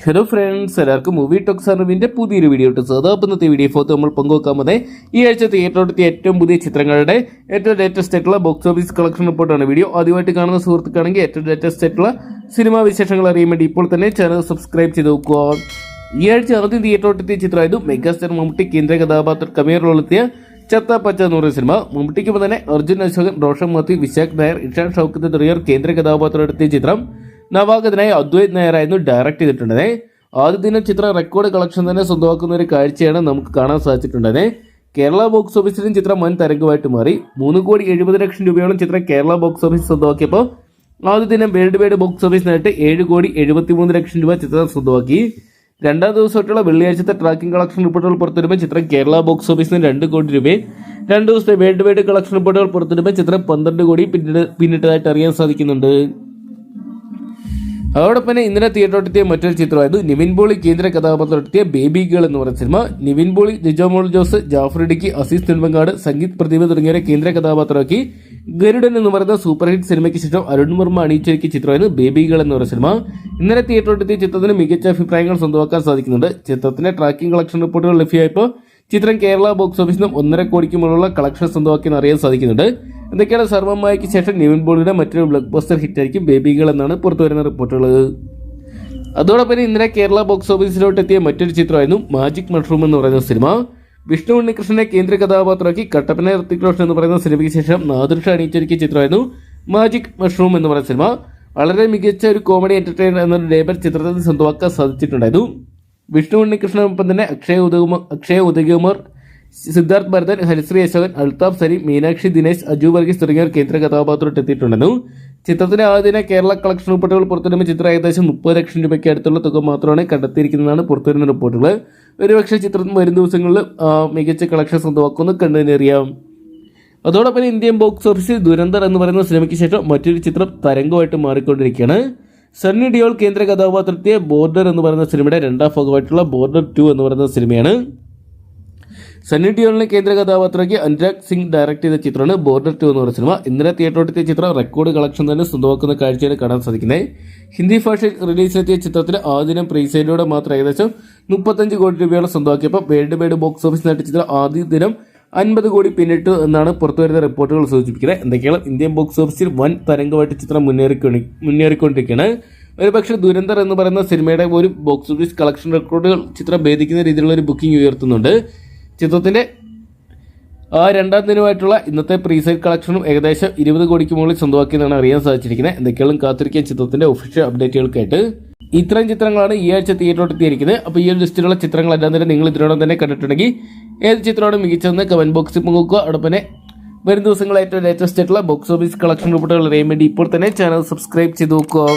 Hello friends, എല്ലാവർക്കും movie talks അറിവിന്റെ പുതിയൊരു വീഡിയോ ഇട്ട് ഇന്നത്തെ വീഡിയോ ഫോട്ടോ നമ്മൾ പങ്കുവെക്കാൻ ഈ ആഴ്ച തിയേറ്ററിലെത്തിയ ഏറ്റവും പുതിയ ചിത്രങ്ങളുടെ ഏറ്റവും ലേറ്റസ്റ്റ് ആയിട്ടുള്ള ബോക്സ് ഓഫീസ് കളക്ഷൻ റിപ്പോർട്ടാണ്. വീഡിയോ ആദ്യമായിട്ട് കാണുന്ന സുഹൃത്തുക്കാണെങ്കിൽ ഏറ്റവും ലേറ്റസ്റ്റ് ആയിട്ടുള്ള സിനിമാ വിശേഷങ്ങൾ അറിയാൻ വേണ്ടി ഇപ്പോൾ തന്നെ ചാനൽ സബ്സ്ക്രൈബ് ചെയ്ത് നോക്കുക. ഈ ആഴ്ച ആദ്യം തിയേറ്ററിലെത്തിയ ചിത്രമായിരുന്നു മെഗാസ്റ്റാർ മമ്മൂട്ടി കേന്ദ്ര കഥാപാത്ര കമേറിലെത്തിയ ചത്ത പച്ച എന്ന് പറയുന്ന സിനിമ. മമ്മൂട്ടിക്കൊപ്പം തന്നെ അർജുൻ അശോകൻ, റോഷൻ മാത്യു, വിശാഖ് നായർ, ഇഷാൻ ഷൗക്കത്ത് തുടങ്ങിയവർ കേന്ദ്ര കഥാപാത്രം എടുത്തിയ ചിത്രം നവാഗതനായ അദ്വൈത് നായരായിരുന്നു ഡയറക്ട് ചെയ്തിട്ടുണ്ടത്. ആദ്യ ദിനം ചിത്രം റെക്കോർഡ് കളക്ഷൻ തന്നെ സ്വന്തമാക്കുന്ന ഒരു കാഴ്ചയാണ് നമുക്ക് കാണാൻ സാധിച്ചിട്ടുണ്ടത്. കേരള ബോക്സ് ഓഫീസിലും ചിത്രം വൻ തരംഗമായിട്ട് മാറി. 3,70,00,000 രൂപയോളം ചിത്രം കേരള ബോക്സ് ഓഫീസ് സ്വന്തമാക്കിയപ്പോൾ ആദ്യ ദിനം വേൾഡ് വൈഡ് ബോക്സ് ഓഫീസ് നേരിട്ട് 7,73,00,000 രൂപ ചിത്രം സ്വന്തമാക്കി. രണ്ടാം ദിവസമായിട്ടുള്ള വെള്ളിയാഴ്ചത്തെ ട്രാക്കിംഗ് കളക്ഷൻ റിപ്പോർട്ടുകൾ പുറത്തുവരുമ്പോൾ ചിത്രം കേരള ബോക്സ് ഓഫീസിന് 2 കോടി രൂപയും 2 ദിവസത്തെ വേൾഡ് വൈഡ് കളക്ഷൻ റിപ്പോർട്ടുകൾ പുറത്തുവരുമ്പോൾ ചിത്രം 12 കോടി പിന്നിട്ടതായിട്ട് അറിയാൻ സാധിക്കുന്നുണ്ട്. അതോടൊപ്പം തന്നെ ഇന്നലെ തിയേറ്ററിലെത്തിയ മറ്റൊരു ചിത്രമായിരുന്നു നിവിൻ പോളി കേന്ദ്ര കഥാപാത്രം എടുത്തിയ ബേബി ഗേൾ എന്ന് പറയുന്ന സിനിമ. നിവിൻ പോളി, ലിജോമോൾ ജോസ്, ജാഫർ ഇടുക്കി, അസീസ് നെടുമങ്ങാട്, സംഗീത് പ്രദീപ് തുടങ്ങിയവരെ കേന്ദ്ര കഥാപാത്രമാക്കി ഗരുഡൻ എന്ന് പറയുന്ന സൂപ്പർ ഹിറ്റ് സിനിമയ്ക്ക് ശേഷം അരുൺ വർമ്മ അണിയിച്ചൊരുക്കിയ ചിത്രമായിരുന്നു ബേബി ഗേൾ എന്ന് പറയുന്ന സിനിമ. ഇന്നലെ തിയേറ്ററിലെത്തിയ ചിത്രത്തിന് മികച്ച അഭിപ്രായങ്ങൾ സ്വന്തമാക്കാൻ സാധിക്കുന്നുണ്ട്. ചിത്രത്തിന്റെ ട്രാക്കിംഗ് കളക്ഷൻ റിപ്പോർട്ടുകൾ ലഭ്യമായപ്പോൾ ചിത്രം കേരള ബോക്സ് ഓഫീസിനും 1.5 കോടിക്ക് മുകളിലുള്ള കളക്ഷൻ സ്വന്തമാക്കിയെന്ന് അറിയാൻ സാധിക്കുന്നുണ്ട്. എന്തൊക്കെയാണ് സർവമായയ്ക്ക് ശേഷം നിവിൻ പോളിയുടെ മറ്റൊരു ബ്ലോക്ക് ബസ്റ്റർ ഹിറ്റായിരിക്കും ബേബി ഗേൾ എന്നാണ് പുറത്തുവരുന്ന റിപ്പോർട്ടുകൾ. അതോടൊപ്പം ഇന്നലെ കേരള ബോക്സ് ഓഫീസിലോട്ട് എത്തിയ മറ്റൊരു ചിത്രമായിരുന്നു മാജിക് മഷ്റൂം എന്ന് പറയുന്ന സിനിമ. വിഷ്ണു ഉണ്ണികൃഷ്ണനെ കേന്ദ്ര കഥാപാത്രമാക്കി കട്ടപ്പന ഋത്തിക് റോഷൻ എന്ന് പറയുന്ന സിനിമയ്ക്ക് ശേഷം നാദിർഷ അണിയിച്ചൊരുക്കിയ ചിത്രമായിരുന്നു മാജിക് മഷ്റൂം എന്ന് പറയുന്ന സിനിമ. വളരെ മികച്ച ഒരു കോമഡി എന്റർടൈനർ എന്നൊരു ലേബൽ ചിത്രത്തിൽ സ്വന്തമാക്കാൻ സാധിച്ചിട്ടുണ്ടായിരുന്നു. വിഷ്ണു ഉണ്ണികൃഷ്ണനൊപ്പം തന്നെ അക്ഷയ ഉദയകുമാർ, സിദ്ധാർത്ഥ് ഭരതൻ, ഹരിശ്രീ അശോകൻ, അൽതാഫ് സലീം, മീനാക്ഷി ദിനേശ്, അജു വർഗീസ് തുടങ്ങിയവർ കേന്ദ്ര കഥാപാത്രമായിട്ട് എത്തിയിട്ടുണ്ടായിരുന്നു. ചിത്രത്തിന്റെ ആദ്യ കേരള കളക്ഷൻ റിപ്പോർട്ടുകൾ പുറത്തുവരുമ്പോൾ ചിത്രം ഏകദേശം 30 ലക്ഷം രൂപയ്ക്ക് അടുത്തുള്ള തുക മാത്രമാണ് കണ്ടെത്തിയിരിക്കുന്നതാണ് പുറത്തുവരുന്ന റിപ്പോർട്ടുകൾ. ഒരുപക്ഷെ ചിത്രം വരും ദിവസങ്ങളിൽ മികച്ച കളക്ഷൻ സ്വന്തമാക്കുമെന്ന് കണ്ടുതന്നെയറിയാം. അതോടൊപ്പം ഇന്ത്യൻ ബോക്സ് ഓഫീസിൽ ദുരന്തർ എന്ന് പറയുന്ന സിനിമയ്ക്ക് ശേഷം മറ്റൊരു ചിത്രം തരംഗമായിട്ട് മാറിക്കൊണ്ടിരിക്കുകയാണ്. സണ്ണി ഡിയോൾ കേന്ദ്ര കഥാപാത്രത്തെ ബോർഡർ എന്ന് പറയുന്ന സിനിമയുടെ രണ്ടാം ഭാഗമായിട്ടുള്ള ബോർഡർ 2 എന്ന് പറയുന്ന സിനിമയാണ്. സണ്ണി ഡിയോളിനെ കേന്ദ്ര കഥാപാത്രമാക്കി അനുരാഗ് സിംഗ് ഡയറക്ട് ചെയ്ത ചിത്രമാണ് ബോർഡർ 2 എന്ന് പറയുന്ന സിനിമ. ഇന്നലെ തിയേറ്ററിലെത്തിയ ചിത്രം റെക്കോർഡ് കളക്ഷൻ തന്നെ സ്വന്തമാക്കുന്ന കാഴ്ചയാണ് കാണാൻ സാധിക്കുന്നത്. ഹിന്ദി ഭാഷയിൽ റിലീസിലെത്തിയ ചിത്രത്തിന് ആദ്യ ദിനം പ്രീസെയിലൂടെ മാത്രം ഏകദേശം 35 കോടി രൂപയോളം സ്വന്തമാക്കിയപ്പോൾ വേൾഡ് വൈഡ് ബോക്സ് ഓഫീസ് നേടിയ ചിത്രം ആദ്യ ദിനം 50 കോടി പിന്നിട്ടു എന്നാണ് പുറത്തുവരുന്ന റിപ്പോർട്ടുകൾ സൂചിപ്പിക്കുന്നത്. എന്തൊക്കെയാണ് ഇന്ത്യൻ ബോക്സ് ഓഫീസിൽ വൻ തരംഗമായിട്ട് ചിത്രം മുന്നേറിക്കൊണ്ടിരിക്കുകയാണ്. ഒരുപക്ഷെ ദുരന്തർ എന്ന് പറയുന്ന സിനിമയുടെ ഒരു ബോക്സ് ഓഫീസ് കളക്ഷൻ റെക്കോർഡുകൾ ചിത്രം ഭേദിക്കുന്ന രീതിയിലുള്ള ഒരു ബുക്കിംഗ് ഉയർത്തുന്നുണ്ട്. ചിത്രത്തിന്റെ രണ്ടാം ദിനമായിട്ടുള്ള ഇന്നത്തെ പ്രീസെയിൽ കളക്ഷനും ഏകദേശം 20 കോടിക്ക് മുകളിൽ സ്വന്തമാക്കിയെന്നാണ് അറിയാൻ സാധിച്ചിരിക്കുന്നത്. എന്തൊക്കെയാണ് കാത്തിരിക്കുക ചിത്രത്തിന്റെ ഒഫീഷ്യൽ അപ്ഡേറ്റുകൾക്കായിട്ട്. ഇത്രയും ചിത്രങ്ങളാണ് ഈ ആഴ്ച തിയേറ്ററിലോട്ട് എത്തിയിരിക്കുന്നത്. അപ്പോൾ ഈ ഒരു ലിസ്റ്റിലുള്ള ചിത്രങ്ങളെല്ലാം തന്നെ നിങ്ങൾ ഇതിനോടൊപ്പം തന്നെ കണ്ടിട്ടുണ്ടെങ്കിൽ ഏത് ചിത്രമാണ് മികച്ചതെന്ന് കമന്റ് ബോക്സിൽ പങ്കുവെക്കുക. അതോടൊപ്പം തന്നെ വരും ദിവസങ്ങൾ ഏറ്റവും ലേറ്റസ്റ്റ് ആയിട്ടുള്ള ബോക്സ് ഓഫീസ് കളക്ഷൻ റിപ്പോർട്ടുകൾ അറിയാൻ വേണ്ടി ഇപ്പോൾ തന്നെ ചാനൽ സബ്സ്ക്രൈബ് ചെയ്ത് നോക്കുക.